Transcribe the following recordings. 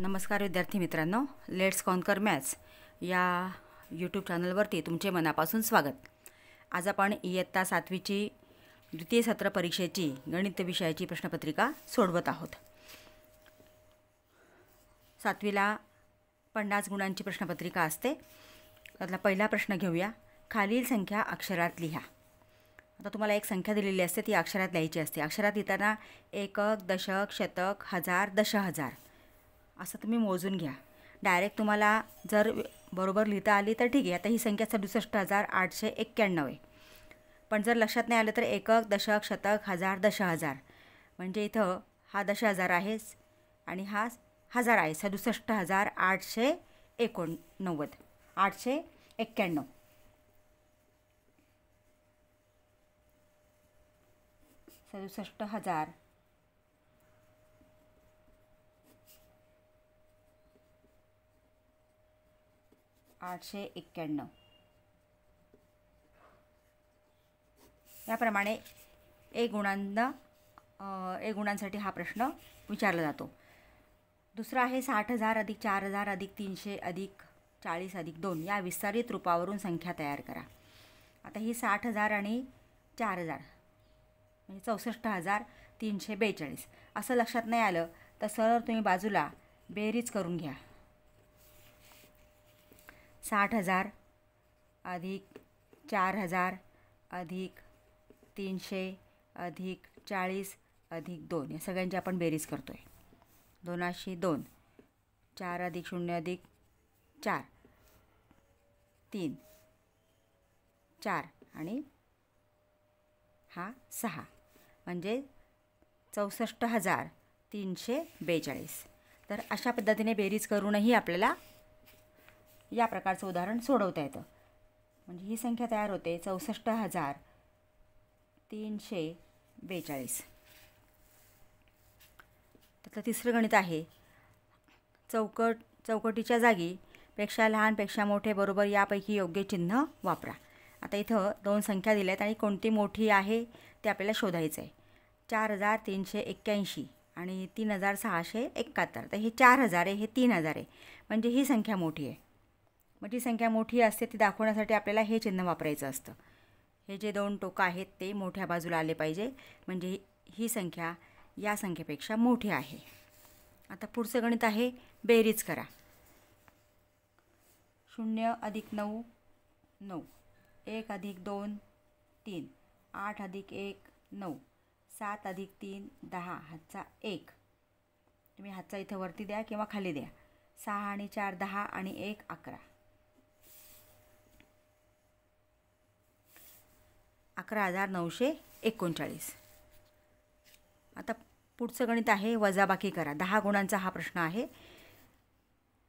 नमस्कार विद्यार्थी मित्रांनो, लेट्स कॉन्कर मॅथ्स या यूट्यूब चॅनलवरती तुमचे मनापासून स्वागत. आज आपण इयत्ता 7वीची द्वितीय सत्र परीक्षेची गणित विषयाची प्रश्नपत्रिका सोडवत आहोत. 7वीला 50 गुणांची प्रश्नपत्रिका असते. त्यातला पहिला प्रश्न घेऊया. खालील संख्या अक्षरात लिहा. आता तुम्हाला एक संख्या दिलेली असते, ती अक्षरात लिहायची असते. अक्षरात लिहिताना एकक, दशक, शतक, हजार, दशहजार असं तुम्ही मोजून घ्या. डायरेक्ट तुम्हाला जर बरोबर लिहिता आली तर ठीक आहे. आता ही संख्या 67,891 आहे. पण जर लक्षात नाही आलं तर एकक, दशक, शतक, हजार, दशहजार म्हणजे इथं हा दशहजार आहेच आणि हा हजार आहे. 67,891 891 67,891 याप्रमाणे एक गुणांसाठी हा प्रश्न विचारला जातो. दुसरा आहे 60,000 अधिक 4,000 अधिक 300 अधिक 40 अधिक 2 या विस्तारित रूपावरून संख्या तयार करा. आता ही 60,000 आणि 4,000 म्हणजे 64,342 असं लक्षात नाही आलं तर सरळ तुम्ही बाजूला बेरीज करून घ्या. 60,000 अधिक 4,000 अधिक 300 अधिक 40 अधिक 2 या सगळ्यांची आपण बेरीज करतो आहे. 2 4 अधिक 0 अधिक 4 3 4 आणि हा 6 म्हणजे 64,342. तर अशा पद्धतीने बेरीज करूनही आपल्याला या प्रकारचं उदाहरण सोडवता येतं. म्हणजे ही संख्या तयार होते 64,342. त्यातलं तिसरं गणित आहे चौकटीच्या जागी पेक्षा लहान पेक्षा मोठे बरोबर यापैकी योग्य चिन्ह वापरा. आता इथं दोन संख्या दिल्या आहेत आणि कोणती मोठी आहे ते आपल्याला शोधायचं आहे. 4,381 आणि 3,671. तर हे 4,000 आहे, हे 3,000 आहे म्हणजे ही संख्या मोठी आहे. मग जी संख्या मोठी असते ती दाखवण्यासाठी आपल्याला हे चिन्ह वापरायचं असतं. हे जे दोन टोकं आहेत ते मोठ्या बाजूला आले पाहिजे म्हणजे ही संख्या या संख्येपेक्षा मोठी आहे. आता पुढचं गणित आहे बेरीज करा. 0 अधिक 9 9 1 अधिक 2 3 8 अधिक 1 9 7 अधिक 3 10 हातचा 1. तुम्ही हातचा इथं वरती द्या किंवा खाली द्या. 6 आणि 4 10 आणि 1 11. 11,939. आता पुढचं गणित आहे वजाबाकी करा. 10 गुणांचा हा प्रश्न आहे.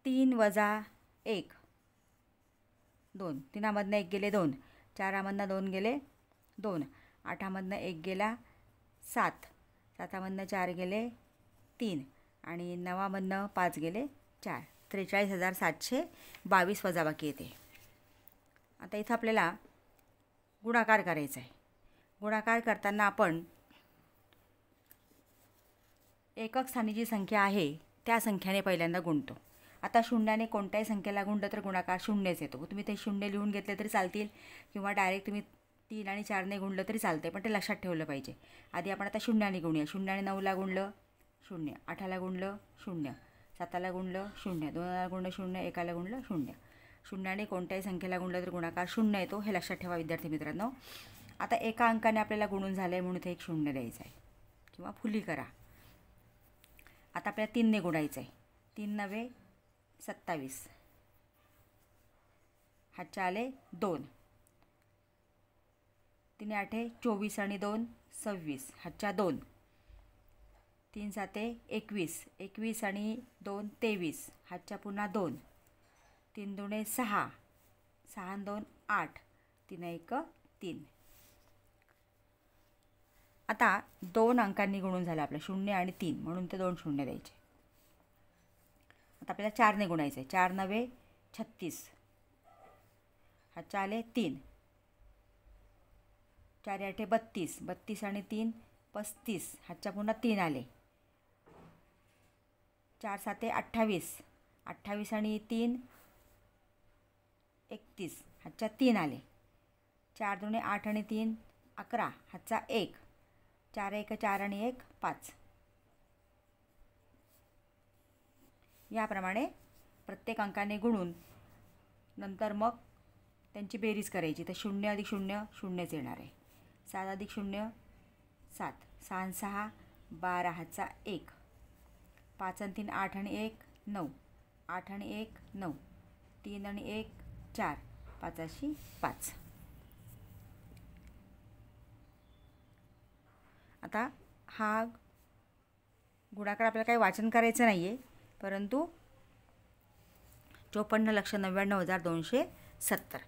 3 वजा 1 2. 3मधनं 1 गेले 2. 4मधनं 2 गेले 2. 8मधनं 1 गेला 7. 7मधनं 4 गेले 3 आणि 9मधनं 5 गेले 4. 43,722 वजाबाकी येते. आता इथं आपल्याला गुणाकार करायचा आहे. गुणाकार करताना आपण एकक स्थानी जी संख्या आहे त्या संख्याने पहिल्यांदा गुणतो. आता शून्याने कोणत्याही संख्येला गुणलं तर गुणाकार शून्यच येतो. तुम्ही ते शून्य लिहून घेतले तरी चालतील किंवा डायरेक्ट तुम्ही 3 आणि 4ने गुणलं तरी चालते, पण ते लक्षात ठेवलं पाहिजे. आधी आपण आता शून्याने गुणूया. शून्याने 9ला गुणलं 0, 8ला गुणलं 0, 7ला गुणलं 0, 2ला गुणलं 0, 1ला गुणलं 0. शून्याने कोणत्याही संख्येला गुणलं तर गुणाकार शून्य येतो, हे लक्षात ठेवा विद्यार्थी मित्रांनो. आता एका अंकाने आपल्याला गुणून झालं आहे म्हणून ते एक शून्य द्यायचं आहे किंवा फुली करा. आता आपल्याला 3ने गुणायचं आहे. 3 9 27. हातच्या आले 2. 3 8 24 आणि 2 26. हातच्या 2. 3 7 21. 21 आणि 2 23. हातच्या पुन्हा 2. 3 2 6. 6 2 8. 3 1 3. आता 2 अंकांनी गुणून झालं आपलं 0 आणि 3 म्हणून ते 2 शून्य द्यायचे. आता आपल्याला 4ने गुणायचं आहे. 4 9 36. हातच्या आले 3. 4 8 32. 32 आणि 3 35. हातच्या पुन्हा 3 आले. 4 7 28, 28 आणि 3 31, हातच्या 3 आले. 4 2 8 आणि 3 11, हातचा 1. 4 1 4 आणि 1 5. याप्रमाणे प्रत्येक अंकाने गुणून नंतर मग त्यांची बेरीज करायची. तर 0 अधिक 0 0च येणार आहे. 7 अधिक 0 7, 6 आणि 6 12, हातचा 1. 5 आणि 3 8 आणि 1 9, 8 आणि 1 9, 3 आणि 1 4, 5 5. आता हा गुणाकार आपल्याला काही वाचन करायचं नाही आहे, परंतु 54,99,270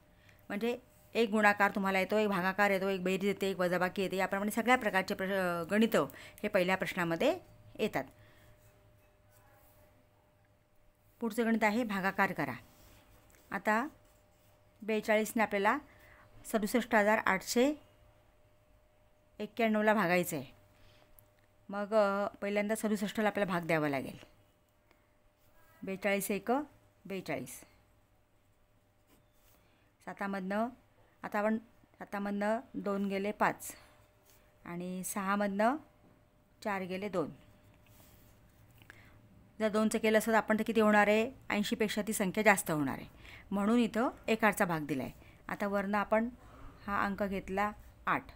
म्हणजे एक गुणाकार तुम्हाला येतो, एक भागाकार येतो, एक बेरीज येते, एक वजाबाकी येते. याप्रमाणे सगळ्या प्रकारचे गणितं हे पहिल्या प्रश्नामध्ये येतात. पुढचं गणित आहे भागाकार करा. आता 42ने आपल्याला 67,891ला भागायचं आहे. मग पहिल्यांदा 67ला आपल्याला भाग द्यावा लागेल. 42 1 42. 7मधनं आता आपण 7मधनं 2 गेले 5 आणि 6मधनं 4 गेले 2. जर 2चं केलं असतं तर आपण तर किती होणार आहे, 80पेक्षा ती संख्या जास्त होणार आहे, म्हणून इथं 1/8चा भाग दिला आहे. आता वरनं आपण हा अंक घेतला 8.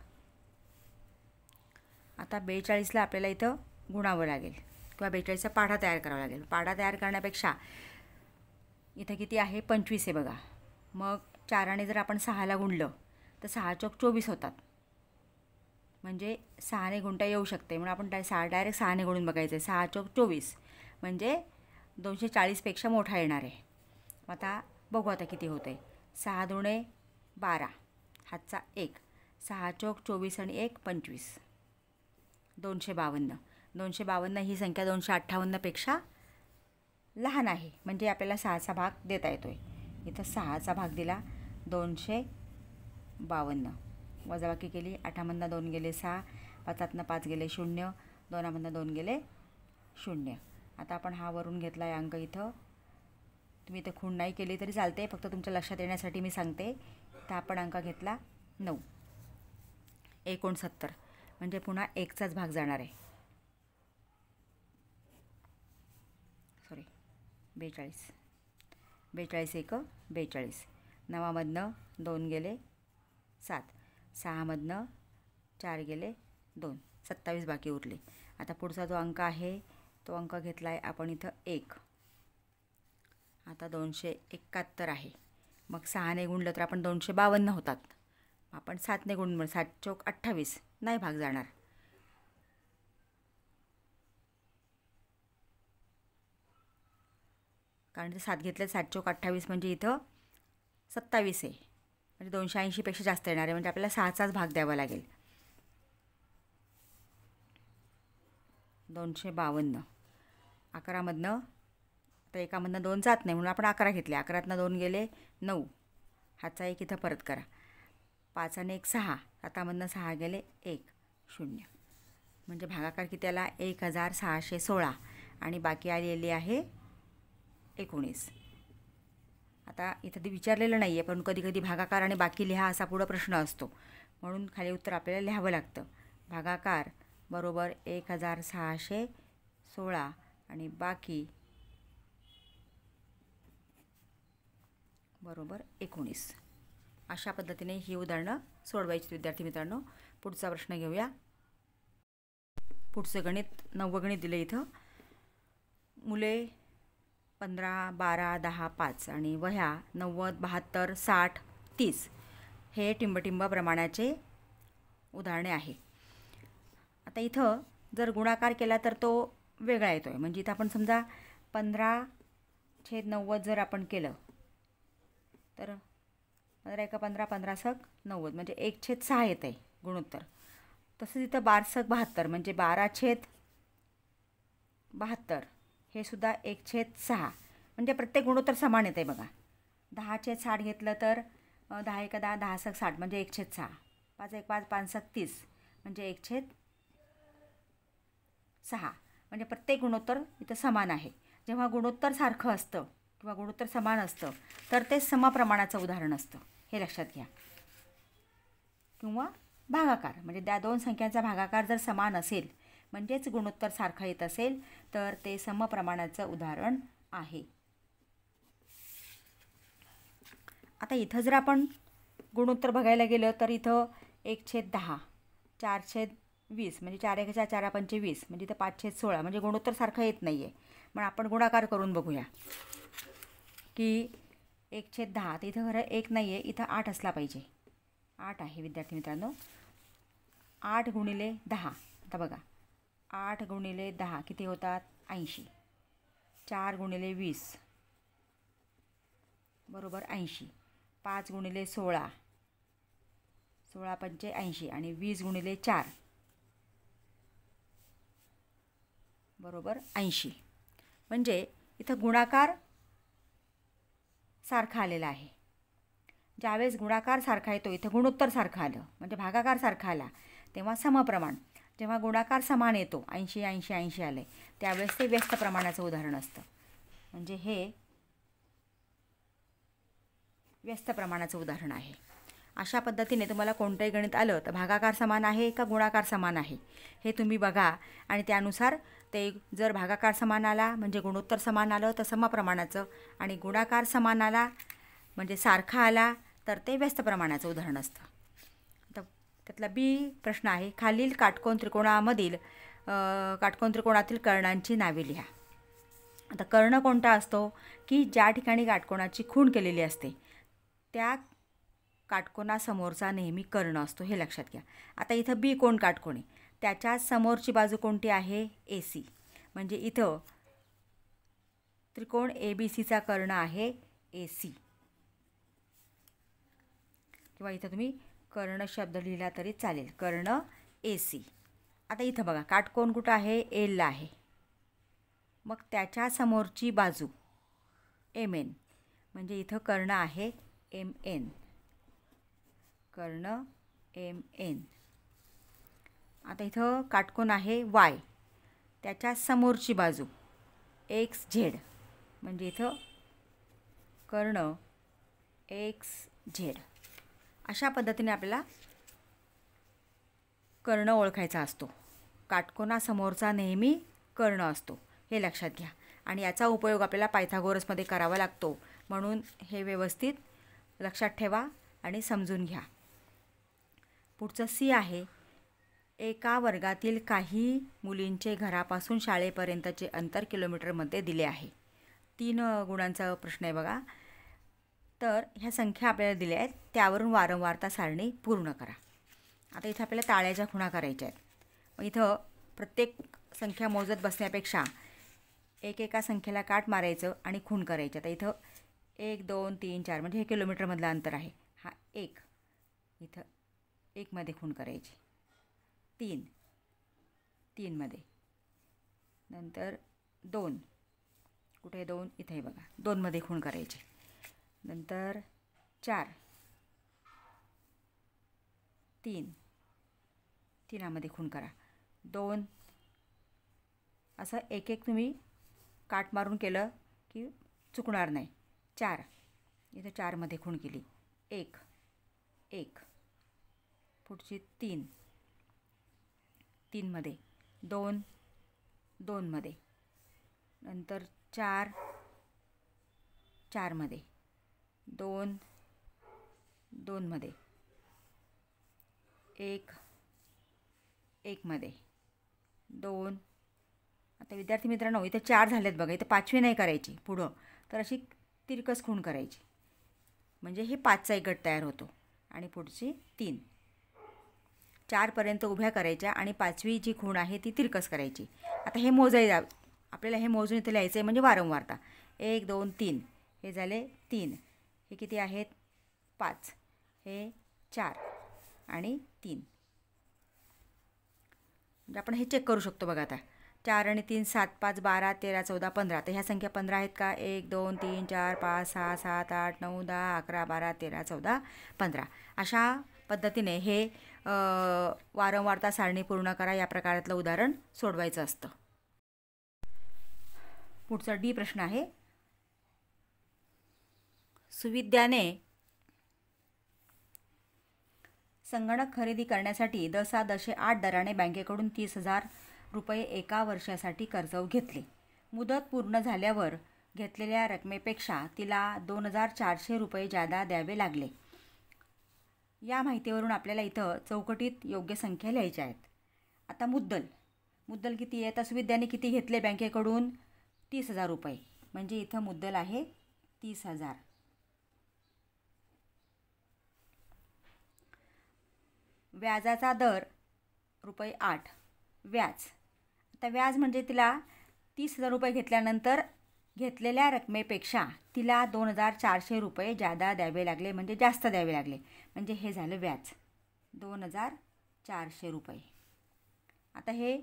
आता 42ला आपल्याला इथं गुणावं लागेल किंवा 42चा पाढा तयार करावा लागेल. पाढा तयार करण्यापेक्षा इथं किती आहे 25 आहे बघा. मग 4ने जर आपण 6ला गुणलं तर 6 चौक 24 होतात, म्हणजे 6ने गुणता येऊ शकते, म्हणून आपण डायरेक्ट 6ने गुणून बघायचं आहे. 6 चौक 24 म्हणजे 240पेक्षा मोठा येणार आहे. आता बघू आता किती होते. 6 2 12, हातचा 1. 6 चौक 24 आणि 1 25. 252. 252 ही संख्या 258पेक्षा लहान आहे, म्हणजे आपल्याला 6चा भाग देता येतो आहे. इथं 6चा भाग दिला. 252 वजाबाकी केली. 8मधनं 2 गेले 6, 5मधनं 5 गेले 0, 2मधनं 2 गेले 0. आता आपण हा वरून घेतला आहे अंक. इथं तुम्ही इथं खूण नाही केली तरी चालते, फक्त तुमच्या लक्षात येण्यासाठी मी सांगते. तर आपण अंक घेतला 9. 69 म्हणजे पुन्हा 1चाच भाग जाणार आहे. 42. 42 1 42. 9मधनं 2 गेले 7, 6मधनं 4 गेले 2, 27 बाकी उरले. आता पुढचा जो अंक आहे तो अंक घेतला आहे आपण इथं 1. आता 271 आहे. मग 6ने गुणलं तर आपण 252 होतात. आपण 7ने गुणून 7 चौक 28 नाही भाग जाणार. कारण ते 7 घेतले 7 चौक 28 म्हणजे इथं 27 आहे, म्हणजे 280पेक्षा जास्त येणार आहे, म्हणजे आपल्याला 6चाच भाग द्यावा लागेल. 252. 11मधनं आता एकामधनं 2 जात नाही, म्हणून आपण 11 घेतले. 11तनं 2 गेले 9, हातचा 1 इथं परत करा. 5 आणि 1 6, 7मधनं 6 गेले 1 0. म्हणजे भागाकार किती आला 1616 आणि बाकी आलेली आहे 19. आता इथं ते विचारलेलं नाही आहे, पण कधी कधी भागाकार आणि बाकी लिहा असा पुढं प्रश्न असतो, म्हणून खाली उत्तर आपल्याला लिहावं लागतं. भागाकार बरोबर 1616 आणि बाकी बरोबर 19. अशा पद्धतीने ही उदाहरणं सोडवायची विद्यार्थी मित्रांनो. पुढचा प्रश्न घेऊया. पुढचं गणित 9वं गणित दिलं इथं. मुले 15 12 10 5 आणि वह्या 90 72 60 30 हे टिंबटिंब प्रमाणाचे उदाहरणे आहे. आता इथं जर गुणाकार केला तर तो वेगळा येतो आहे. म्हणजे इथं आपण समजा 15/90 जर आपण केलं तर 15 1 15 15 सक 90 म्हणजे 1/6 येतं आहे गुणोत्तर. तसंच इथं 12/72 म्हणजे 12/72 हे सुद्धा 1/6 म्हणजे प्रत्येक गुणोत्तर समान येतं आहे बघा. 10/60 घेतलं तर 10 1 10 10 सक 60 म्हणजे 1/6. 5 1 5 5 सक 30 म्हणजे 1/6 म्हणजे प्रत्येक गुणोत्तर इथं समान आहे. जेव्हा गुणोत्तर सारखं असतं किंवा गुणोत्तर समान असतं तर ते समप्रमाणाचं उदाहरण असतं, हे लक्षात घ्या. किंवा भागाकार, म्हणजे त्या दोन संख्यांचा भागाकार जर समान असेल म्हणजेच गुणोत्तर सारखं येत असेल तर ते समप्रमाणाचं उदाहरण आहे. आता इथं जर आपण गुणोत्तर बघायला गेलं तर इथं 1/10, 4/20 म्हणजे 4 1 4 5 20 म्हणजे इथं 5/16 म्हणजे गुणोत्तर सारखं येत नाही आहे. मग आपण गुणाकार करून बघूया की 1/10, तर इथं खरं 1 नाही आहे, इथं 8 असला पाहिजे. 8 आहे विद्यार्थी मित्रांनो. 8 गुणिले 10, आता बघा 8 गुणिले 10 किती होतात? 80. 4 गुणिले 20 बरोबर 80. 5 गुणिले 16, 16 पंचे 80 आणि 20 गुणिले 4 बरोबर 80. म्हणजे इथं गुणाकार सारखा आलेला आहे. ज्यावेळेस गुणाकार सारखा येतो, इथं गुणोत्तर सारखं आलं म्हणजे भागाकार सारखा आला तेव्हा समप्रमाण. जेव्हा गुणाकार समान येतो 80 80 80 आले त्यावेळेस ते व्यस्त प्रमाणाचं उदाहरण असतं. म्हणजे हे व्यस्त प्रमाणाचं उदाहरण आहे. अशा पद्धतीने तुम्हाला कोणतंही गणित आलं तर भागाकार समान आहे का गुणाकार समान आहे हे तुम्ही बघा आणि त्यानुसार ते जर भागाकार समान आला म्हणजे गुणोत्तर समान आलं तर समप्रमाणाचं, आणि गुणाकार समान आला म्हणजे सारखा आला तर ते व्यस्त प्रमाणाचं उदाहरण असतं. आता त्यातला बी प्रश्न आहे, खालील काटकोन त्रिकोणातील कर्णांची नावे लिहा. आता कर्ण कोणता असतो की ज्या ठिकाणी काटकोणाची खूण केलेली असते त्या काटकोनासमोरचा नेहमी कर्ण असतो, हे लक्षात घ्या. आता इथं बी कोण काटकोण आहे, त्याच्या समोरची बाजू कोणती आहे? AC. म्हणजे इथं त्रिकोण ABCचा कर्ण आहे AC, किंवा इथं तुम्ही कर्ण शब्द लिहिला तरी चालेल, कर्ण AC. आता इथं बघा काटकोन कुठं आहे? Lला आहे. मग त्याच्या समोरची बाजू MN म्हणजे इथं कर्ण आहे MN, कर्ण MN. आता इथं काटकोन आहे Y, त्याच्या समोरची बाजू XZ म्हणजे इथं कर्ण XZ. अशा पद्धतीने आपल्याला कर्ण ओळखायचा असतो. काटकोनासमोरचा नेहमी कर्ण असतो, हे लक्षात घ्या. आणि याचा उपयोग आपल्याला पायथागोरसमध्ये करावा लागतो, म्हणून हे व्यवस्थित लक्षात ठेवा आणि समजून घ्या. पुढचं C आहे, एका वर्गातील काही मुलींचे घरापासून शाळेपर्यंतचे अंतर किलोमीटरमध्ये दिले आहे. 3 गुणांचा प्रश्न आहे बघा. तर ह्या संख्या आपल्याला दिल्या आहेत, त्यावरून वारंवारता सारणी पूर्ण करा. आता इथं आपल्याला ताळ्याच्या खुणा करायच्या आहेत. मग इथं प्रत्येक संख्या मोजत बसण्यापेक्षा एका संख्येला काट मारायचं आणि खूण करायचं. आता इथं 1 2 3 4 म्हणजे हे किलोमीटरमधलं अंतर आहे. हा 1, इथं 1 मध्ये खूण करायची. 3 3 मध्ये, नंतर 2, कुठे 2? इथे बघा 2 मध्ये खूण करायची. नंतर 4 3 3मध्ये खूण करा. 2 असं एक तुम्ही काट मारून केलं की चुकणार नाही. 4 इथं 4 मध्ये खूण केली. 1 1 पुढची 3 3 मध्ये, 2 2 मध्ये, नंतर 4 4 मध्ये, 2 2 मध्ये, 1 1 मध्ये, 2. आता विद्यार्थी मित्रांनो इथं 4 झालेत बघा, इथं 5वी नाही करायची पुढं, तर अशी तिरकस खूण करायची म्हणजे हे 5चा एक गट तयार होतो. आणि पुढची 3 4पर्यंत उभ्या करायच्या आणि 5वी जी खूण आहे ती तिरकस करायची. आता हे मोजायला आपल्याला हे मोजून इथे लिहायचं आहे म्हणजे वारंवारता. 1 2 3 हे झाले 3, हे किती आहेत? 5, हे 4 आणि 3. म्हणजे आपण हे चेक करू शकतो बघा. आता 4 आणि 3 7 5 12 13 14 15. तर ह्या संख्या 15 आहेत का? 1 2 3 4 5 6 7 8 9 10 11 12 13 14 15. अशा पद्धतीने हे वारंवारता सारणी पूर्ण करा या प्रकारातलं उदाहरण सोडवायचं असतं. पुढचा डी प्रश्न आहे, सुविद्याने संगणक खरेदी करण्यासाठी 10.8 दराने बँकेकडून 30,000 रुपये एका वर्षासाठी कर्ज घेतले. मुदत पूर्ण झाल्यावर घेतलेल्या रकमेपेक्षा तिला 2,400 रुपये जादा द्यावे लागले. या माहितीवरून आपल्याला इथं चौकटीत योग्य संख्या लिहायच्या आहेत. आता मुद्दल किती आहे? तर सुविद्याने किती घेतले बँकेकडून? 30,000 रुपये. म्हणजे इथं मुद्दल आहे 30,000. व्याजाचा दर ₹8. व्याज, आता व्याज म्हणजे तिला 30,000 रुपये घेतल्यानंतर घेतलेल्या रकमेपेक्षा तिला 2,400 रुपये जादा द्यावे लागले, म्हणजे जास्त द्यावे लागले, म्हणजे हे झालं व्याज 2,400 रुपये. आता हे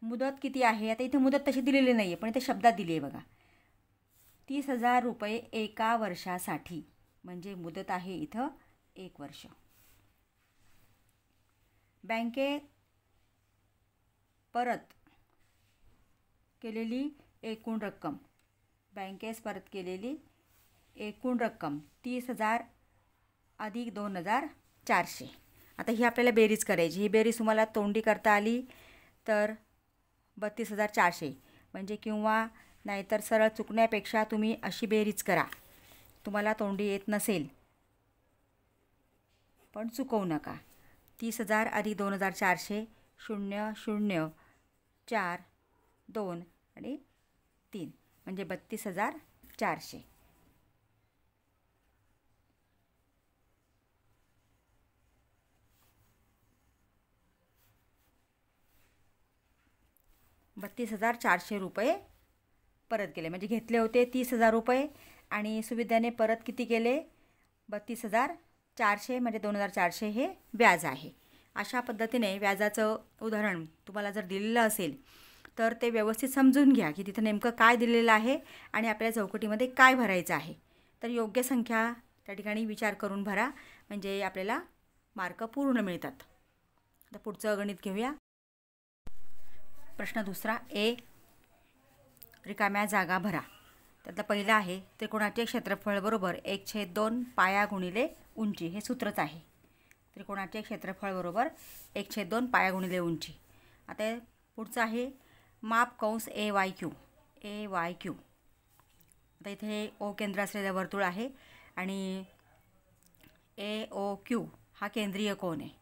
मुदत किती आहे? आता इथे मुदत तशी दिलेली नाही आहे, पण इथे शब्दात दिली आहे बघा, 30,000 रुपये एका वर्षासाठी, म्हणजे मुदत आहे इथं 1 वर्ष. बँकेत परत केलेली एकूण रक्कम, बँकेस परत केलेली एकूण रक्कम 30,000 अधिक 2,400. आता ही आपल्याला बेरीज करायची. ही बेरीज तुम्हाला तोंडी करता आली तर 32,400, म्हणजे किंवा नाहीतर सरळ चुकण्यापेक्षा तुम्ही अशी बेरीज करा. तुम्हाला तोंडी येत नसेल पण चुकवू नका. 30,000 अधिक 2,400 0 0 4 2 आणि 3, म्हणजे 32,400. ₹32,400 परत केले, म्हणजे घेतले होते 30,000 रुपये आणि सुविद्याने परत किती केले? 32,400, म्हणजे 2,400 हे व्याज आहे. अशा पद्धतीने व्याजाचं उदाहरण तुम्हाला जर दिलेलं असेल तर ते व्यवस्थित समजून घ्या की तिथं नेमकं काय दिलेलं आहे आणि आपल्या चौकटीमध्ये काय भरायचं आहे. तर योग्य संख्या त्या ठिकाणी विचार करून भरा, म्हणजे आपल्याला मार्क पूर्ण मिळतात. आता पुढचं गणित घेऊया. प्रश्न दुसरा, ए, रिकाम्या जागा भरा. त्यातला पहिला आहे, त्रिकोणाचे क्षेत्रफळ बरोबर 1/2 पाया गुणिले उंची. हे सूत्रच आहे. त्रिकोणाचे क्षेत्रफळ बरोबर 1/2 पाया गुणिले उंची. आता पुढचं आहे, माप कंस AYQ. आता इथे O केंद्र असलेलं वर्तुळ आहे आणि AOQ हा केंद्रीय कोन आहे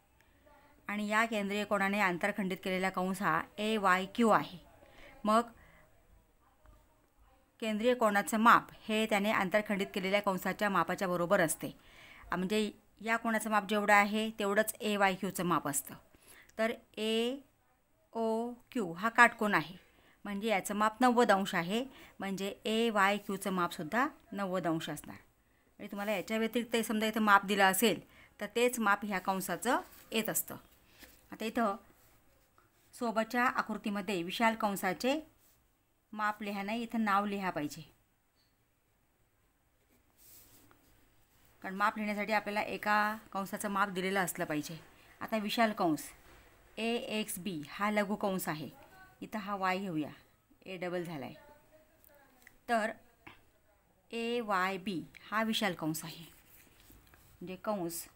आणि या केंद्रीय कोणाने आंतरखंडित केलेला कंस हा AYQ आहे. मग केंद्रीय कोणाचं माप हे त्याने आंतरखंडित केलेल्या कंसाच्या मापाच्या बरोबर असते. म्हणजे या कोणाचं माप जेवढं आहे तेवढंच AYQचं माप असतं. तर AOQ हा काटकोन आहे, म्हणजे याचं माप 90 अंश आहे, म्हणजे AYQचं मापसुद्धा 90 अंश असणार. आणि तुम्हाला याच्या व्यतिरिक्त समजा इथं माप दिलं असेल तर तेच माप ह्या कंसाचं येत असतं. आता इथं सोबतच्या आकृतीमध्ये विशाल कंसाचे माप लिहा नाही, इथं नाव लिहा पाहिजे, कारण माप लिहिण्यासाठी आपल्याला एका कंसाचं माप दिलेलं असलं पाहिजे. आता विशाल कंस AXB हा लघु कंस आहे. इथं हा Y घेऊया, A डबल झाला आहे. तर AYB हा विशाल कंस आहे, म्हणजे कंस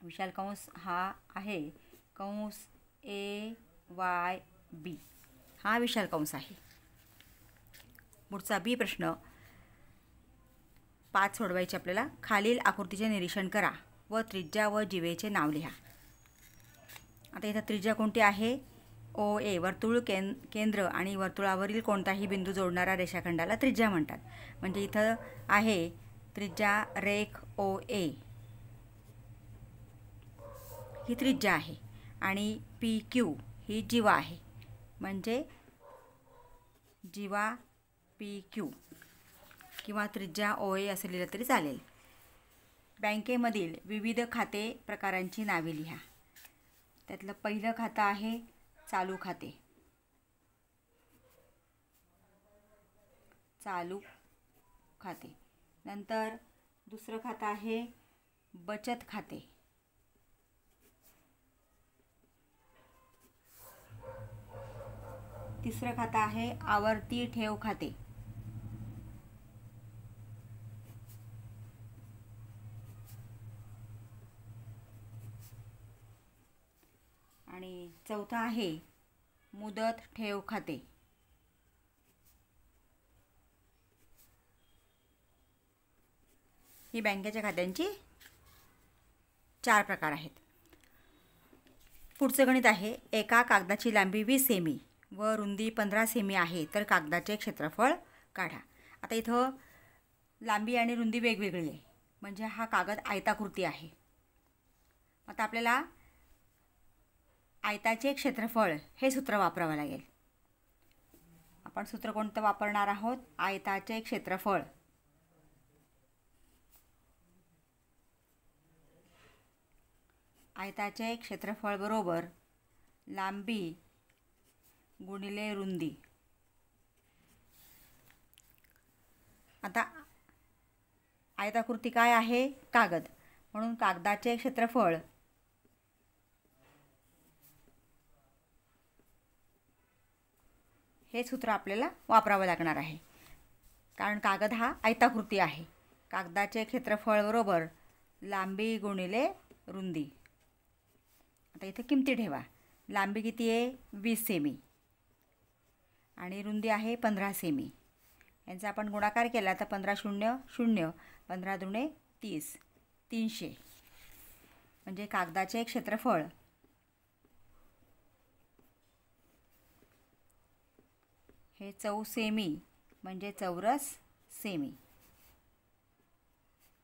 विशाल कंस हा आहे कंस AYB हा विशाल कंस आहे. पुढचा बी प्रश्न 5 सोडवायचे आपल्याला. खालील आकृतीचे निरीक्षण करा व त्रिज्या व जीवेचे नाव लिहा. आता इथं त्रिज्या कोणती आहे? OA. वर्तुळ केंद्र आणि वर्तुळावरील कोणताही बिंदू जोडणारा रेषाखंडाला त्रिज्या म्हणतात. म्हणजे इथं आहे त्रिज्या रेख OA ही त्रिज्या आहे आणि PQ ही जीवा आहे, म्हणजे जीवा PQ किंवा त्रिज्या OA असं लिहिलं तरी चालेल. बँकेमधील विविध खाते प्रकारांची नावे लिहा. त्यातलं पहिलं खातं आहे चालू खाते. नंतर दुसरं खातं आहे बचत खाते. तिसरं खातं आहे आवर्ती ठेव खाते. आणि चौथं आहे मुदत ठेव खाते. ही बँकेच्या खात्यांची 4 प्रकार आहेत. पुढचं गणित आहे, एका कागदाची लांबी 20 सेमी व रुंदी 15 सेमी आहे, तर कागदाचे क्षेत्रफळ काढा. आता इथं लांबी आणि रुंदी वेगवेगळी आहे, म्हणजे हा कागद आयताकृती आहे. आता आपल्याला आयताचे क्षेत्रफळ हे सूत्र वापरावं लागेल. आपण सूत्र कोणतं वापरणार आहोत? आयताचे क्षेत्रफळ. आयताचे क्षेत्रफळ बरोबर लांबी गुणिले रुंदी. आता आयताकृती काय आहे? कागद. म्हणून कागदाचे क्षेत्रफळ हे सूत्र आपल्याला वापरावं लागणार आहे, कारण कागद हा आयताकृती आहे. कागदाचे क्षेत्रफळ बरोबर लांबी गुणिले रुंदी. आता इथे किमती ठेवा. लांबी किती आहे? 20 सेमी आणि रुंदी आहे 15 सेमी. यांचा आपण गुणाकार केला तर 15 शून्य शून्य, 15 दुणे 30, 300. म्हणजे कागदाचे क्षेत्रफळ हे चौसेमी म्हणजे चौरस सेमी.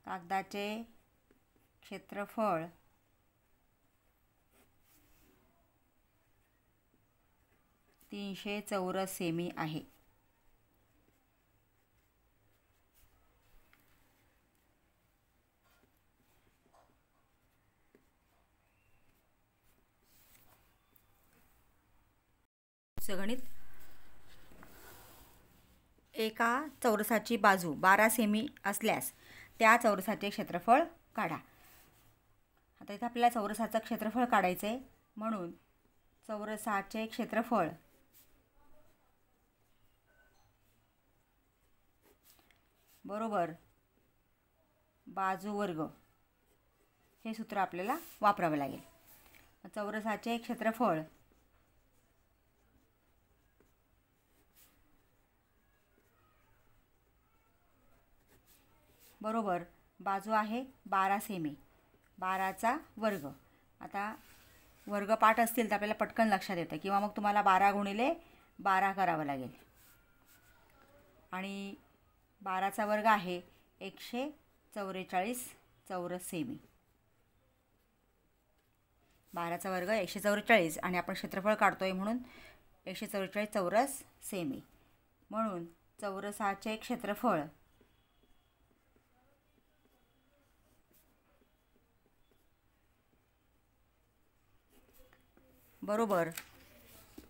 कागदाचे क्षेत्रफळ तीनशे चौरस सेमी आहे. गणित, एका चौरसाची बाजू 12 सेमी असल्यास त्या चौरसाचे क्षेत्रफळ काढा. आता इथे आपल्याला चौरसाचं क्षेत्रफळ काढायचं आहे, म्हणून चौरसाचे क्षेत्रफळ बरोबर बाजू वर्ग हे सूत्र आपल्याला वापरावं लागेल. चौरसाचे क्षेत्रफळ बरोबर बाजू आहे 12 सेमी, 12चा वर्ग. आता वर्ग पाठ असतील तर आपल्याला पटकन लक्षात येतं, किंवा मग तुम्हाला 12 गुणिले 12 करावं लागेल. आणि 12चा वर्ग आहे 144 चौरस सेमी. 12चा वर्ग 144 आणि आपण क्षेत्रफळ काढतोय म्हणून 144 चौरस सेमी. म्हणून चौरसाचे क्षेत्रफळ बरोबर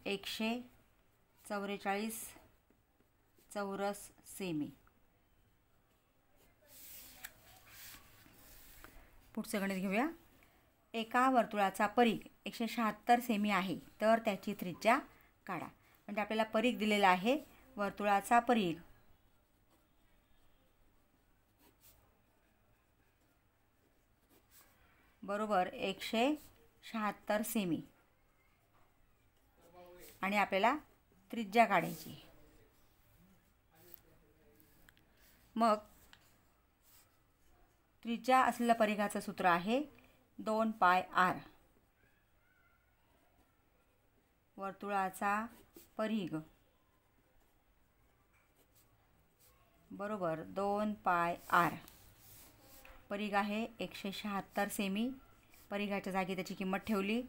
144 चौरस सेमी. पुढचं गणित घेऊया. एका वर्तुळाचा परिघ 176 सेमी आहे, तर त्याची त्रिज्या काढा. म्हणजे आपल्याला परिघ दिलेला आहे, वर्तुळाचा परिघ बरोबर 176 सेमी आणि आपल्याला त्रिज्या काढायची. मग त्रिज्या असलेल्या परिघाचं सूत्र आहे 2πr. वर्तुळाचा परिघ बरोबर 2πr. परिघ आहे 176 सेमी. परिघाच्या जागी त्याची किंमत ठेवली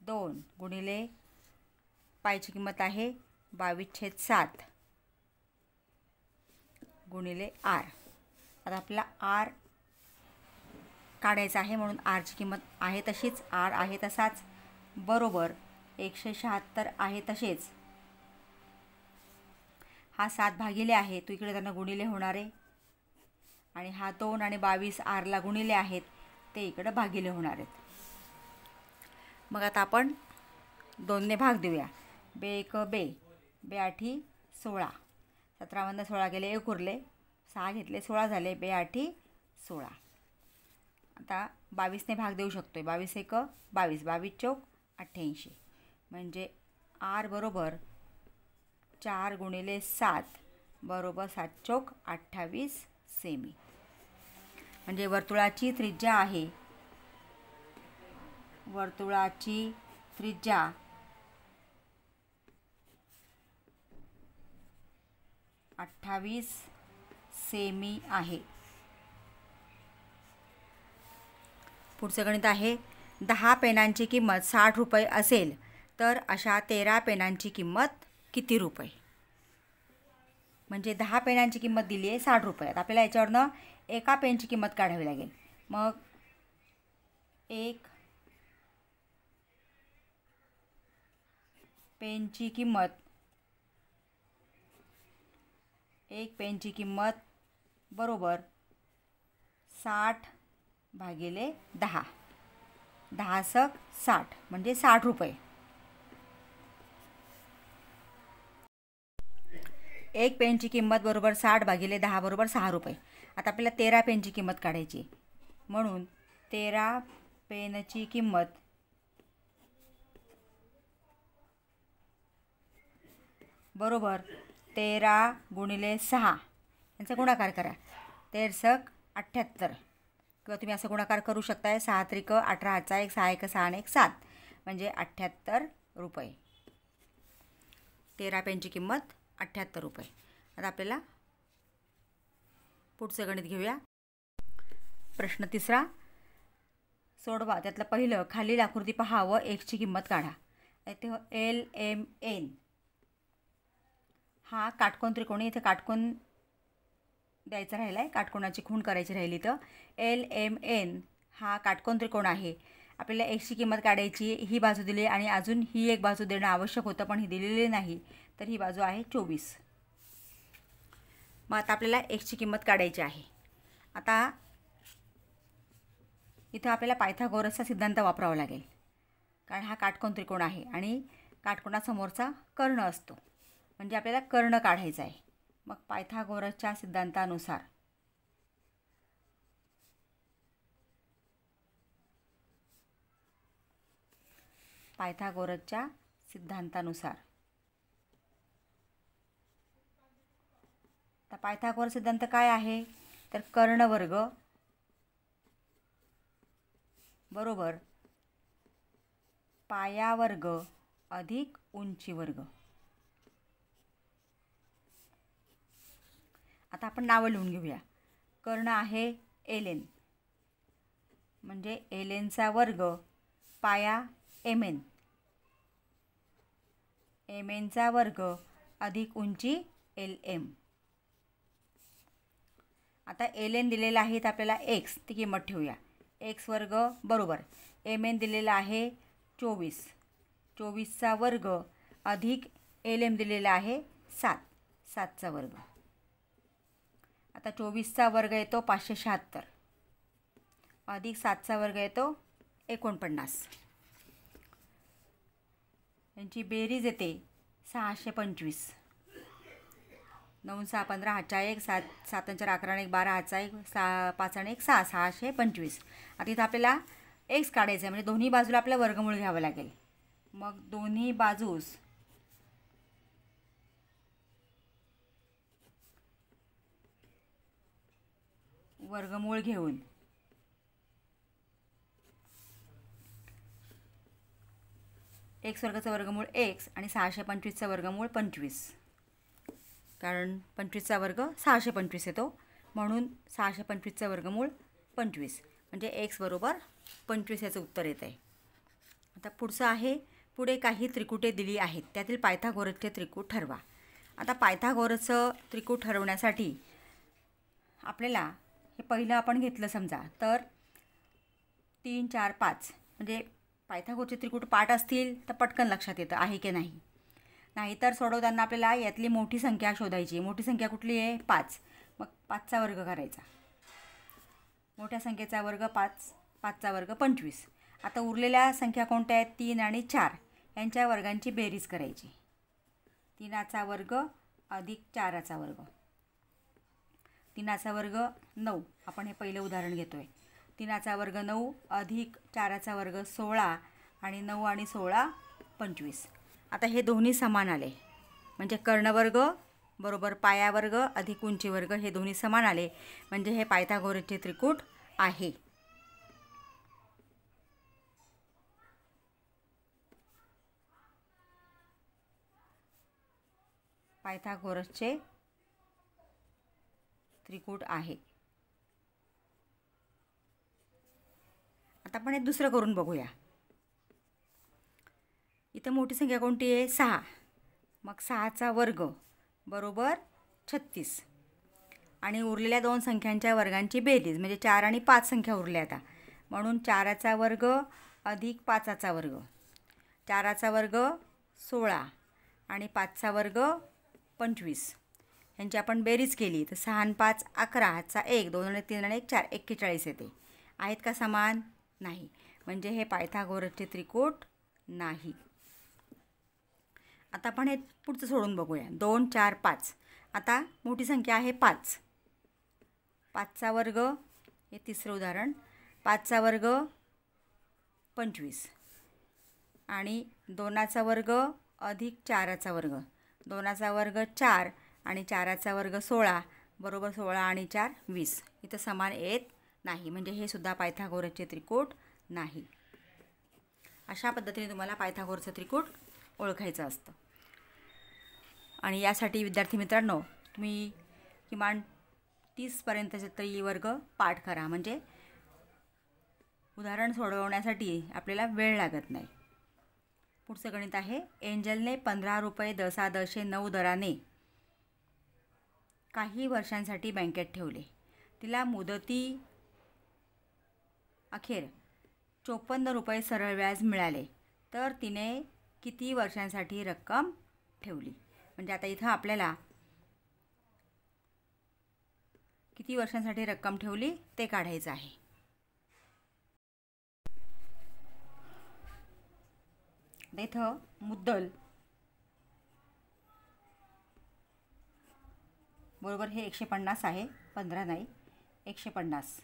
2 गुणिले पायची किंमत आहे 22/7 गुणिले r. आता आपल्याला r काढायचा आहे, म्हणून rची किंमत आहे तशीच, r आहे तसाच, बरोबर 176 आहे तसेच. हा 7 भागिले आहे, तो इकडे त्यांना गुणिले होणार आहे, आणि हा 2 आणि 22 rला गुणिले आहेत, ते इकडे भागिले होणार आहेत. मग आता आपण 2ने भाग देऊया. बे एक बे, बे आठी 16, 17 16 गेले, 1 उरले, 6 घेतले 16 झाले, बे आठी 16. आता 22ने भाग देऊ शकतो. 22 एक 22, 22 चौक 88, म्हणजे R बरोबर 4 × 7 बरोबर 7 चौक 28 सेमी. म्हणजे वर्तुळाची त्रिज्या आहे, वर्तुळाची त्रिज्या 28 सेमी आहे. पुढचं गणित आहे, 10 पेनांची किंमत 60 रुपये असेल तर अशा 13 पेनांची किंमत किती रुपये? म्हणजे 10 पेनांची किंमत दिली आहे 60 रुपये. आपल्याला याच्यावरनं एका पेनची किंमत काढावी लागेल. मग एक पेनची किंमत बरोबर 60 भागिले 10, 10 सक 60 म्हणजे 60 रुपये. एक पेनची किंमत बरोबर 60 भागिले 10 बरोबर 6 रुपये. आता आपल्याला 13 पेनची किंमत काढायची, म्हणून 13 पेनची किंमत बरोबर 13 × 6 यांचा गुणाकार करा. 13 सक 78, किंवा तुम्ही असं गुणाकार करू शकताय. 6 त्रिक 18 हातचा 1, 6 1 6 1 7 म्हणजे 78 रुपये. 13 पेनची किंमत 78 रुपये. आता आपल्याला पुढचं गणित घेऊया. प्रश्न 3 सोडवा. त्यातलं पहिलं, खालील आकृती पहा व एक्सची किंमत काढा. इथे LMN हा काटकोन त्रिकोणी, इथे काटकोन द्यायचा राहिला आहे, काटकोनाची खूण करायची राहिली. तर LMN हा काटकोन त्रिकोण आहे. आपल्याला एक्सची किंमत काढायची. ही बाजू दिली आणि अजून ही एक बाजू देणं आवश्यक होतं, पण ही दिलेली नाही, तर ही बाजू आहे 24. मग आता आपल्याला एक्सची किंमत काढायची आहे. आता इथं आपल्याला पायथागोरसचा सिद्धांत वापरावा लागेल, कारण हा काटकोन त्रिकोण आहे आणि काटकोनासमोरचा कर्ण असतो, म्हणजे आपल्याला कर्ण काढायचा आहे. मग पायथागोरसच्या सिद्धांतानुसार तर पायथागोरस सिद्धांत काय आहे? तर कर्णवर्ग बरोबर पायावर्ग अधिक उंची वर्ग. आता आपण नावं लिहून घेऊया. कर्ण आहे LN, म्हणजे LNचा वर्ग पाया MN, MNचा वर्ग अधिक उंची LM. आता LN दिलेला आहे तर आपल्याला x ती किंमत ठेवूया. x वर्ग बरोबर MN दिलेला आहे 24, 24चा वर्ग अधिक LM दिलेला आहे 7, 7चा वर्ग. आता 24चा वर्ग येतो 576 अधिक 7चा वर्ग येतो 49. यांची बेरीज येते 625. 9 6 15 हातचा 1, 7 7 4 11 1 12 हातचा 1, 5 1 6 625. आता इथं आपल्याला एक्स काढायचं आहे, म्हणजे दोन्ही बाजूला आपल्याला वर्गमूळ घ्यावं लागेल. मग दोन्ही बाजूस वर्गमूळ घेऊन एक्स वर्गाचं वर्गमूळ x आणि 625चं वर्गमूळ 25, कारण 25चा वर्ग 625 येतो, म्हणून 625चं वर्गमूळ 25 म्हणजे x बरोबर 25 याचं उत्तर येत आहे. आता पुढचं आहे, पुढे काही त्रिकुटे दिली आहेत, त्यातील पायथागोरसचे त्रिकूट ठरवा. आता पायथागोरसचं त्रिकूट ठरवण्यासाठी आपल्याला हे पहिलं आपण घेतलं समजा तर 3 4 5, म्हणजे पायथागोरसचे त्रिकूट पाठ असतील तर पटकन लक्षात येतं आहे की नाही. नाहीतर सोडवताना आपल्याला यातली मोठी संख्या शोधायची. मोठी संख्या कुठली आहे? 5. मग 5चा वर्ग करायचा. मोठ्या संख्येचा वर्ग 5, 5चा वर्ग 25. आता उरलेल्या संख्या कोणत्या आहेत? 3 आणि 4 यांच्या वर्गांची बेरीज करायची. 3चा वर्ग अधिक 4चा वर्ग. 3चा वर्ग 9. आपण हे पहिलं उदाहरण घेतो आहे. 3चा वर्ग 9 अधिक 4चा वर्ग 16 आणि 9 आणि 16 25. आता हे दोन्ही समान आले म्हणजे कर्णवर्ग बरोबर पायावर्ग अधिक उंचीवर्ग हे दोन्ही समान आले म्हणजे हे पायथागोरसचे त्रिकूट आहे. पायथागोरसचे त्रिकूट आहे. आता आपण एक दुसरं करून बघूया. इथं मोठी संख्या कोणती आहे? 6. मग 6चा वर्ग बरोबर 36 आणि उरलेल्या दोन संख्यांच्या वर्गांची बेरीज म्हणजे 4 आणि 5 संख्या उरल्या आता म्हणून 4चा वर्ग अधिक 5चा वर्ग. 4चा वर्ग 16 आणि 5चा वर्ग 25. यांची आपण बेरीज केली तर 6 आणि 5 11, चा 1, 2 आणि 3 आणि 1 4 41 येते. आहेत का समान? नाही. म्हणजे हे पायथागोरसचे त्रिकूट नाही. आता आपण हे पुढचं सोडून बघूया. 2 4 5. आता मोठी संख्या आहे 5. 5चा वर्ग हे तिसरं उदाहरण. 5चा वर्ग 25 आणि 2चा वर्ग अधिक 4चा वर्ग. 2चा वर्ग 4 आणि 4चा वर्ग 16 बरोबर 16 आणि 4 20. इथं समान येत नाही म्हणजे हे सुद्धा पायथागोरसचे त्रिकूट नाही. अशा पद्धतीने तुम्हाला पायथागोरसचं त्रिकूट ओळखायचं असतं. आणि यासाठी विद्यार्थी मित्रांनो तुम्ही किमान 30पर्यंतचे तरी वर्ग पाठ करा म्हणजे उदाहरण सोडवण्यासाठी आपल्याला वेळ लागत नाही. पुढचं गणित आहे. एंजलने 15 रुपये 10.9 दराने काही वर्षांसाठी बँकेत ठेवले. तिला मुदती अखेर 54 रुपये सरळ व्याज मिळाले तर तिने किती वर्षांसाठी रक्कम ठेवली? म्हणजे आता इथं आपल्याला किती वर्षांसाठी रक्कम ठेवली ते काढायचं आहे. इथं मुद्दल बरोबर हे 150 आहे. 15 नाही 150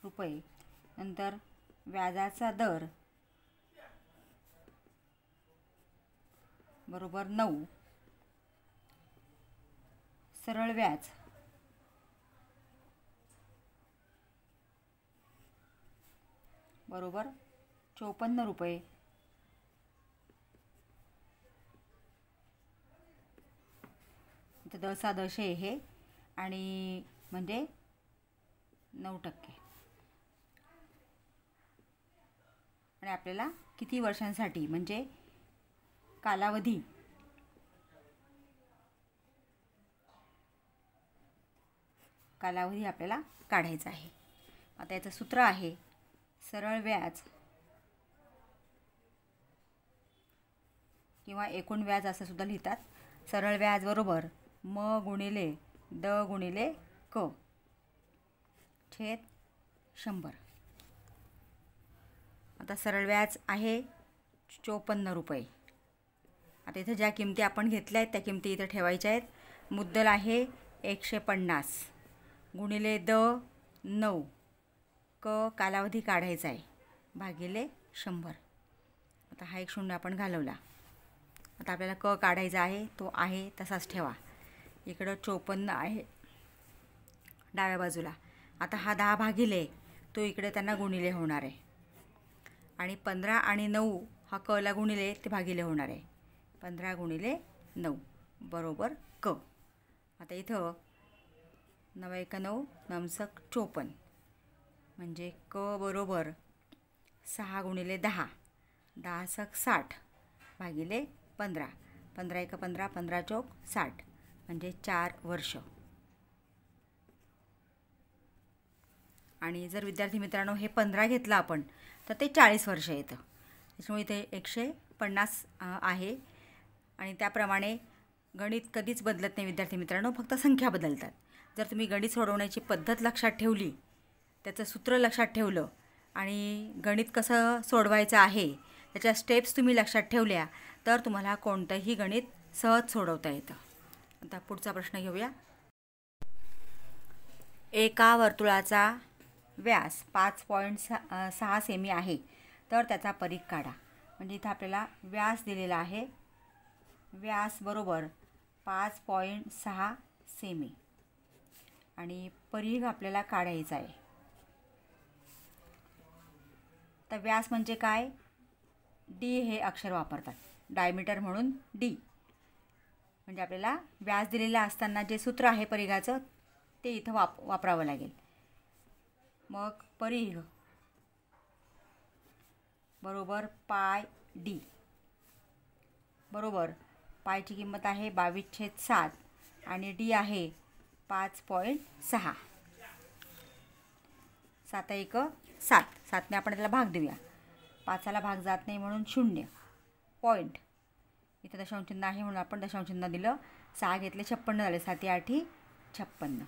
रुपये. नंतर व्याजाचा दर बरोबर 9. सरळ व्याज बरोबर 54 रुपये. इथं 10 हे आणि म्हणजे 9%. आणि आपल्याला किती वर्षांसाठी म्हणजे कालावधी आपल्याला काढायचा आहे. आता याचं सूत्र आहे सरळ व्याज किंवा एकूण व्याज असं सुद्धा लिहितात. सरळ व्याज बरोबर म गुणिले द गुणिले क छेद 100. आता सरळ व्याज आहे 54 रुपये. आता इथं ज्या किमती आपण घेतल्या आहेत त्या किमती इथं ठेवायच्या आहेत. मुद्दल आहे 150 गुणिले द 9 क कालावधी काढायचा आहे भागिले 100. आता हा एक शून्य आपण घालवला. आता आपल्याला क काढायचा आहे तो आहे तसाच ठेवा. इकडं 54 आहे डाव्या बाजूला. आता हा 10 भागिले तो इकडे त्यांना गुणिले होणार आहे आणि 15 आणि 9 हा कला गुणिले ते भागिले होणार आहे. 15 गुणिले 9 बरोबर क. आता इथं 9 1 9 9 54 म्हणजे क बरोबर 6 गुणिले 10 10 60 भागिले 15 15 1 15 15 चौक 60 म्हणजे 4 वर्ष. आणि जर विद्यार्थी मित्रांनो हे 15 घेतलं आपण तर ते 40 वर्ष येतं. त्याच्यामुळे इथे 150 आहे. आणि त्याप्रमाणे गणित कधीच बदलत नाही विद्यार्थी मित्रांनो फक्त संख्या बदलतात. जर तुम्ही गणित सोडवण्याची पद्धत लक्षात ठेवली त्याचं सूत्र लक्षात ठेवलं आणि गणित कसं सोडवायचं आहे त्याच्या स्टेप्स तुम्ही लक्षात ठेवल्या तर तुम्हाला कोणतंही गणित सहज सोडवता येतं. आता पुढचा प्रश्न घेऊया. एका वर्तुळाचा व्यास 5.6 सेमी आहे, तर त्याचा परिघ काढा. म्हणजे इथं आपल्याला व्यास दिलेला आहे. व्यास बरोबर 5.6 सेमी आणि परिघ आपल्याला काढायचा आहे. तर व्यास म्हणजे काय? डी हे अक्षर वापरतात. डायमीटर म्हणून डी. म्हणजे आपल्याला व्यास दिलेला असताना जे सूत्र आहे परिघाचं ते इथं वापरावं लागेल. मग परिघ बरोबर पाय डी बरोबर पायची किंमत आहे 22/7 आणि डी आहे 5.6. 7 7. 7ने आपण त्याला भाग देऊया. 5ला भाग जात नाही म्हणून 0. पॉईंट इथं दशांशचिन्ह आहे म्हणून आपण दशांशचिन्ह दिलं. 6 घेतले 56 झाले. 7 8 56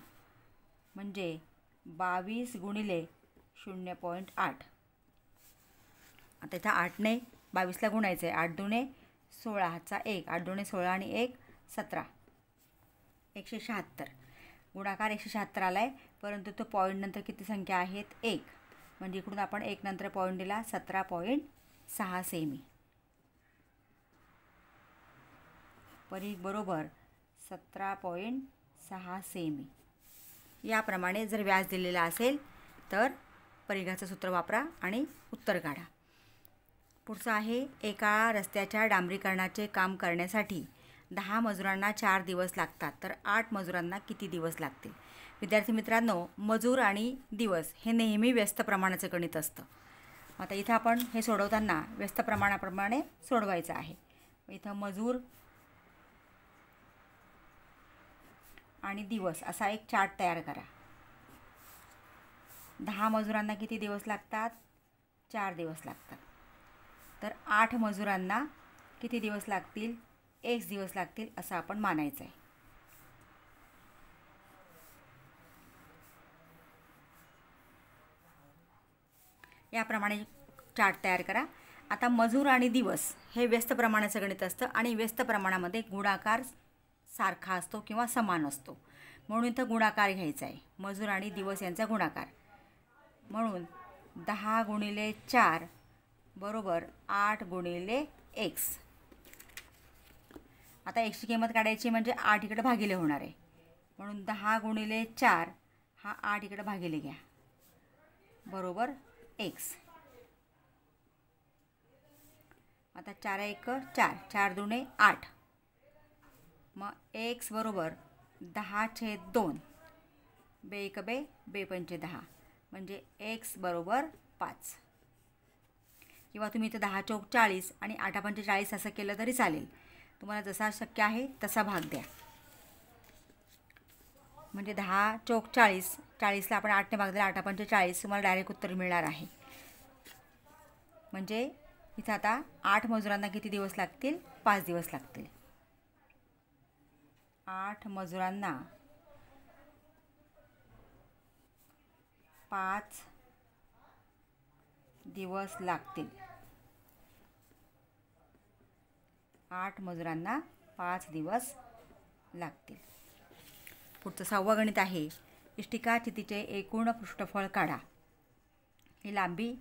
म्हणजे 22 गुणिले 0.8. आता इथं 8ने 22ला गुणायचं आहे. 8 दुणे 16 हातचा 1. 8 दुणे 16 आणि 1 17. 176. गुणाकार 176 आला आहे, परंतु तो पॉईंट नंतर किती संख्या आहेत? 1. म्हणजे इकडून आपण 1 नंतर पॉईंट दिला. 17.6 सेमी. परिघ बरोबर 17.6 सेमी. याप्रमाणे जर व्यास दिलेला असेल तर परिघाचं सूत्र वापरा आणि उत्तर काढा. पुढचं आहे. एका रस्त्याच्या डांबरीकरणाचे काम करण्यासाठी 10 मजुरांना 4 दिवस लागतात, तर 8 मजुरांना किती दिवस लागतील? विद्यार्थी मित्रांनो, मजूर आणि दिवस हे नेहमी व्यस्त प्रमाणाचं गणित असतं. आता इथं आपण हे सोडवताना व्यस्त प्रमाणाप्रमाणे सोडवायचं आहे. इथं मजूर आणि दिवस असा एक चार्ट तयार करा. 10 मजुरांना किती दिवस लागतात? 4 दिवस लागतात. तर 8 मजुरांना किती दिवस लागतील? 1 दिवस लागतील असं आपण मानायचं आहे. याप्रमाणे चार्ट तयार करा. आता मजूर आणि दिवस हे व्यस्त प्रमाणाचं गणित असतं आणि व्यस्त प्रमाणामध्ये गुणाकार सारखा असतो किंवा समान असतो, म्हणून इथं गुणाकार घ्यायचा आहे. मजूर आणि दिवस यांचा गुणाकार म्हणून 10 गुणिले 4 बरोबर 8 गुणिले x. आता xची किंमत काढायची म्हणजे 8 इकडे भागिले होणार आहे, म्हणून 10 गुणिले 4 हा 8 इकडे भागिले घ्या बरोबर x. आता 4 1 4. 4 दुणे 8. मग x बरोबर 10/2. बे 1 बे, बे 5 10 म्हणजे x बरोबर 5. किंवा तुम्ही इथं 10 चौक 40 आणि 8 5 40 असं केलं तरी चालेल. तुम्हाला जसा शक्य आहे तसा भाग द्या. म्हणजे 10 चौक 40. 40ला आपण 8ने भाग दिला. 8 5 40. तुम्हाला डायरेक्ट उत्तर मिळणार आहे. म्हणजे इथं आता 8 मजुरांना किती दिवस लागतील? 5 दिवस लागतील. 8 मजुरांना 5 दिवस लागतील. 8 मजुरांना 5 दिवस लागतील. पुढचं 6वं गणित आहे. इष्टिका चितीचे एकूण पृष्ठफळ काढा. ही लांबी,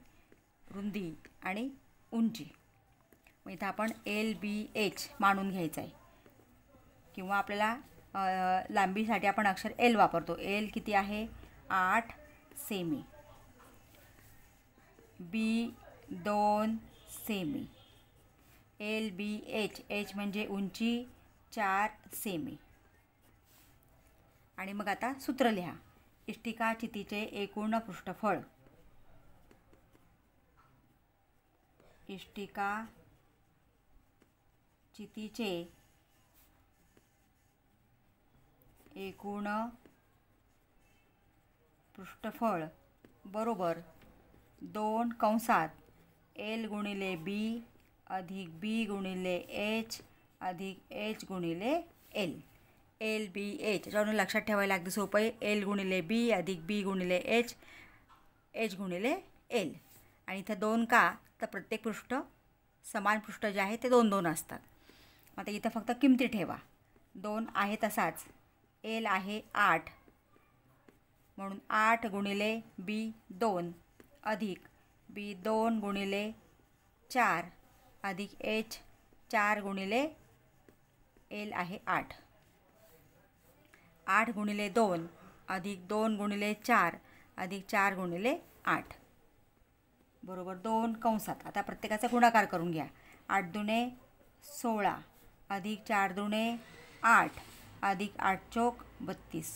रुंदी आणि उंची. मग इथं आपण LBH मानून घ्यायचं आहे, किंवा आपल्याला लांबीसाठी आपण अक्षर L वापरतो. L किती आहे? 8 semi. B 2 semi. LBH H म्हणजे उंची 4 सेमी. आणि मग आता सूत्र लिहा. इष्टिका चितीचे एकूण पृष्ठफळ. इष्टिका चितीचे एकूण पृष्ठफळ बरोबर 2 कंसात L गुणिले B अधिक B गुणिले H अधिक H गुणिले L. LBH याच्यावरून लक्षात ठेवायला अगदी सोपं आहे. L गुणिले B अधिक B गुणिले H, H गुणिले L. आणि इथं 2 का? तर प्रत्येक पृष्ठ समान पृष्ठ जे आहे ते 2 2 असतात. आता इथं फक्त किमती ठेवा. 2 आहे तसाच. एल आहे 8 म्हणून 8 गुणिले B2 अधिक B2 गुणिले 4 अधिक H 4 गुणिले एल आहे 8. 8 गुणिले 2 अधिक 2 गुणिले 4 अधिक 4 गुणिले 8 बरोबर 2 कंसात. आता प्रत्येकाचा गुणाकार करून घ्या. 8 दुणे 16 अधिक 4 दुणे 8 अधिक 8 चोक 32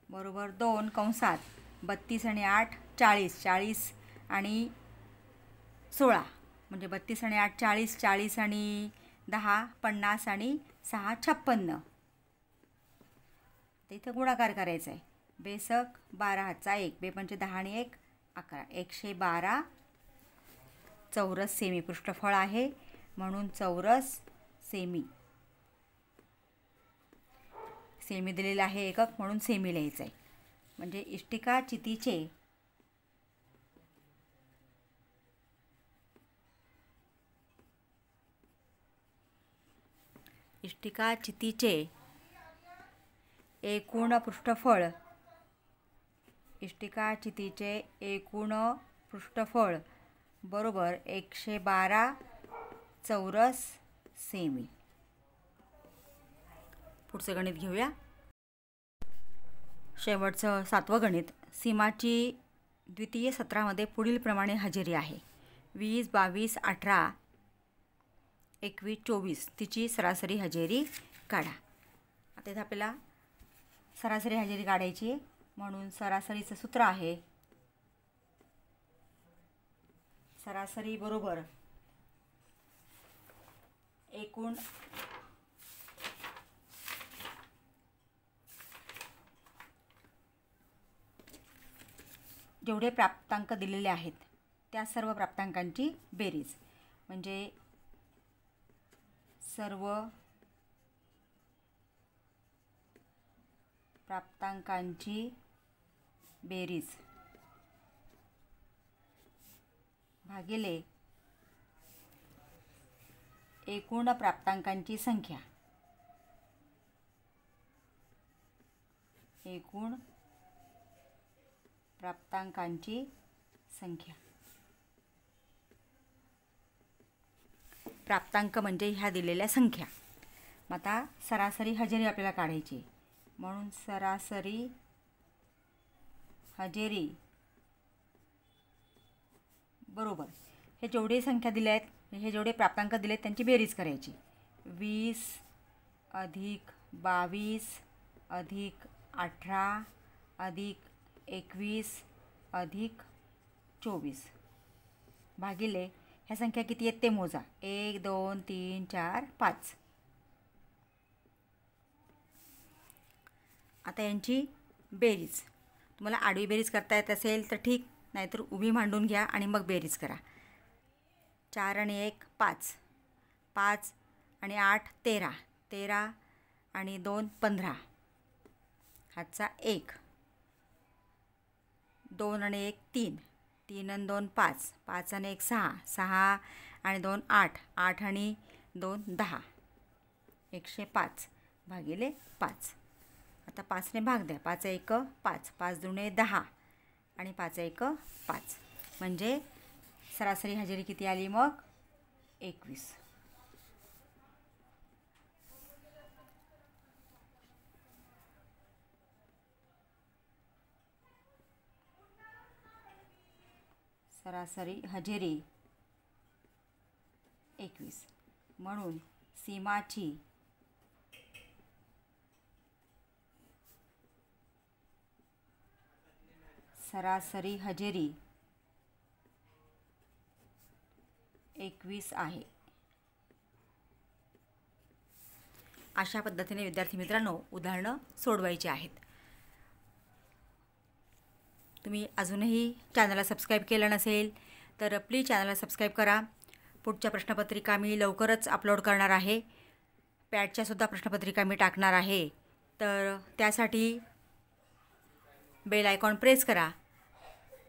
बरोबर 2 कंसात. 32 आणि 8 40 40 आणि 16 म्हणजे 32 आणि 8 40 40 आणि 10 50 आणि 6 56. इथं गुणाकार करायचा आहे. बेसक 12 हातचा 1 बेपंचे 10 आणि 1 11 112 चौरस सेमी पृष्ठफळ आहे म्हणून चौरस सेमी. सेमी दिलेला आहे एकक म्हणून सेमी लिहायचं आहे. म्हणजे इष्टिका चितीचे एकूण पृष्ठफळ बरोबर 112 चौरस सेमी. पुढचं गणित घेऊया. शेवटचं 7वं गणित. सीमाची द्वितीय सत्रामध्ये पुढील प्रमाणे हजेरी आहे. 20 22 18 21 24 तिची सरासरी हजेरी काढा. आता इथं आपल्याला सरासरी हजेरी काढायची आहे म्हणून सरासरीचं सूत्र आहे सरासरी बरोबर एकूण जेवढे प्राप्तांक दिलेले आहेत त्या सर्व प्राप्तांकांची बेरीज. म्हणजे सर्व प्राप्तांकांची बेरीज भागिले एकूण प्राप्तांकांची संख्या. एकूण प्राप्तांकांची संख्या. प्राप्तांक म्हणजे ह्या दिलेल्या संख्या. मग आता सरासरी हजेरी आपल्याला काढायची म्हणून सरासरी हजेरी बरोबर हे जेवढे संख्या दिल्या आहेत हे जेवढे प्राप्तांक दिले आहेत त्यांची बेरीज करायची. 20 अधिक 22 अधिक 18 अधिक 21 अधिक 24 भागिले ह्या संख्या किती आहेत ते मोजा. 1 2 3 4 5. आता यांची बेरीज तुम्हाला आडवी बेरीज करता येत असेल तर ठीक, नाहीतर उभी मांडून घ्या आणि मग बेरीज करा. 4 आणि 1 5 5 आणि 8 13 13 आणि 2 15 हातचा 1 2 आणि 1 3 3 आणि 2 5 5 आणि 1 6 6 आणि 2 8 8 आणि 2 10 105 भागिले 5. आता 5ने भाग द्या. 5 1 5 5 दुणे 10 आणि 5 1 5 म्हणजे सरासरी हजेरी किती आली मग 21. सरासरी हजेरी 21 म्हणून सीमाची सरासरी हजेरी 21 आहे. अशा पद्धतीने विद्यार्थी मित्रांनो उदाहरणं सोडवायची आहेत. तुम्ही अजूनही चॅनलला सबस्क्राईब केलं नसेल तर प्लीज चॅनलला सबस्क्राईब करा. पुढच्या प्रश्नपत्रिका मी लवकरच अपलोड करणार आहे. पॅडच्यासुद्धा प्रश्नपत्रिका मी टाकणार आहे. तर त्यासाठी बेल आयकॉन प्रेस करा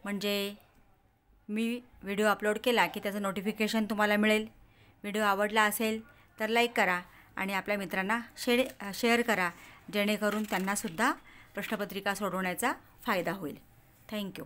म्हणजे मी व्हिडिओ अपलोड केला की त्याचं नोटिफिकेशन तुम्हाला मिळेल. व्हिडिओ आवडला असेल तर लाईक करा आणि आपल्या मित्रांना शेअर करा, जेणेकरून त्यांनासुद्धा प्रश्नपत्रिका सोडवण्याचा फायदा होईल. थँक्यू.